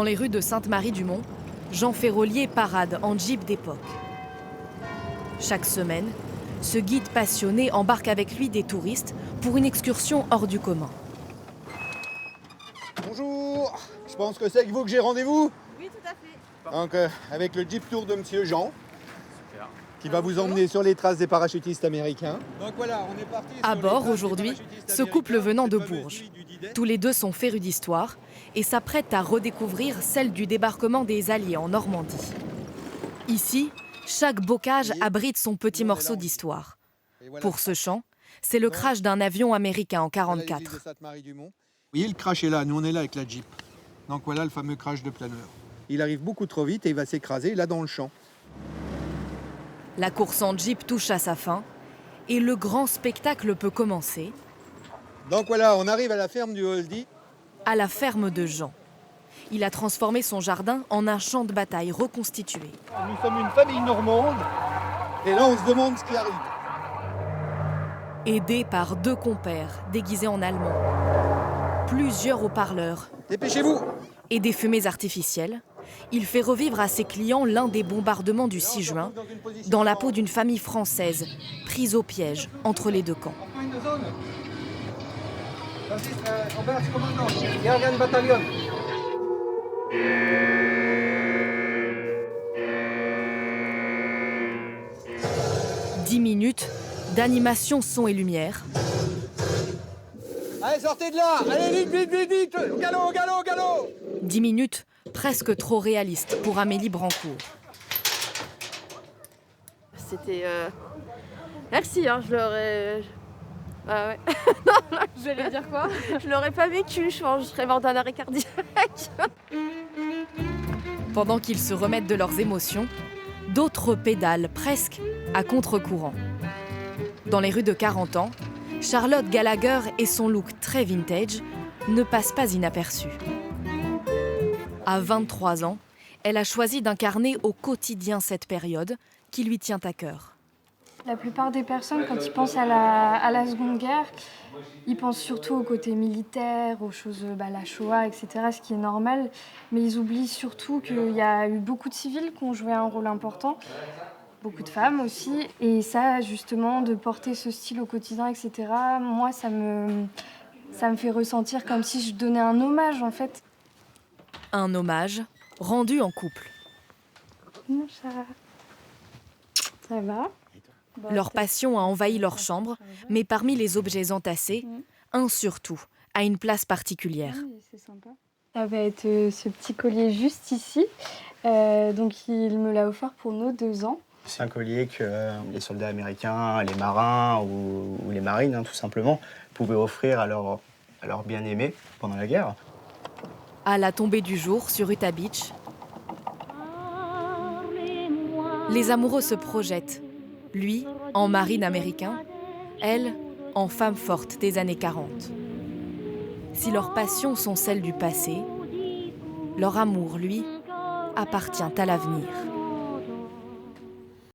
Dans les rues de Sainte-Marie-du-Mont, Jean Ferrolier parade en jeep d'époque. Chaque semaine, ce guide passionné embarque avec lui des touristes pour une excursion hors du commun. Bonjour, je pense que c'est avec vous que j'ai rendez-vous. Oui, tout à fait. Donc avec le Jeep Tour de Monsieur Jean, qui va vous emmener sur les traces des parachutistes américains. Donc voilà, on est parti. À bord aujourd'hui, ce couple venant de Bourges. Tous les deux sont férus d'histoire et s'apprêtent à redécouvrir celle du débarquement des Alliés en Normandie. Ici, chaque bocage abrite son petit morceau d'histoire. Pour ce champ, c'est le crash d'un avion américain en 1944. Vous voyez, le crash est là, nous on est là avec la Jeep. Donc voilà le fameux crash de planeur. Il arrive beaucoup trop vite et il va s'écraser là dans le champ. La course en Jeep touche à sa fin et le grand spectacle peut commencer. Donc voilà, on arrive à la ferme du Holdy. À la ferme de Jean. Il a transformé son jardin en un champ de bataille reconstitué. Nous sommes une famille normande et là on se demande ce qui arrive. Aidé par deux compères déguisés en allemands, plusieurs haut-parleurs Dépêchez-vous! et des fumées artificielles, il fait revivre à ses clients l'un des bombardements du 6 juin, dans la peau d'une famille française, prise au piège entre les deux camps. Bataillon. 10 minutes d'animation son et lumière. Allez, sortez de là! Allez, vite, vite, vite, vite! Galop, galop, galop! 10 minutes presque trop réalistes pour Amélie Brancourt. C'était... Merci, hein, je l'aurais... Ah ouais. Non, j'allais dire quoi? Je l'aurais pas vécu, je pense, je serais morte d'un arrêt cardiaque. Pendant qu'ils se remettent de leurs émotions, d'autres pédalent presque à contre-courant. Dans les rues de 40 ans, Charlotte Gallagher et son look très vintage ne passent pas inaperçus. À 23 ans, elle a choisi d'incarner au quotidien cette période qui lui tient à cœur. La plupart des personnes, quand ils pensent à la Seconde Guerre, ils pensent surtout au côté militaire, aux choses, la Shoah, etc., ce qui est normal. Mais ils oublient surtout qu'il y a eu beaucoup de civils qui ont joué un rôle important, beaucoup de femmes aussi. Et ça, justement, de porter ce style au quotidien, etc., moi, ça me fait ressentir comme si je donnais un hommage, en fait. Un hommage rendu en couple. Mon chat, ça va ? Leur passion a envahi leur chambre, mais parmi les objets entassés, un surtout a une place particulière. Oui, c'est sympa. Ça va être ce petit collier juste ici. Donc il me l'a offert pour nos 2 ans. C'est un collier que les soldats américains, les marins ou les marines, hein, tout simplement, pouvaient offrir à leur bien-aimé pendant la guerre. À la tombée du jour sur Utah Beach, les amoureux se projettent. Lui, en marine américain, elle, en femme forte des années 40. Si leurs passions sont celles du passé, leur amour, lui, appartient à l'avenir.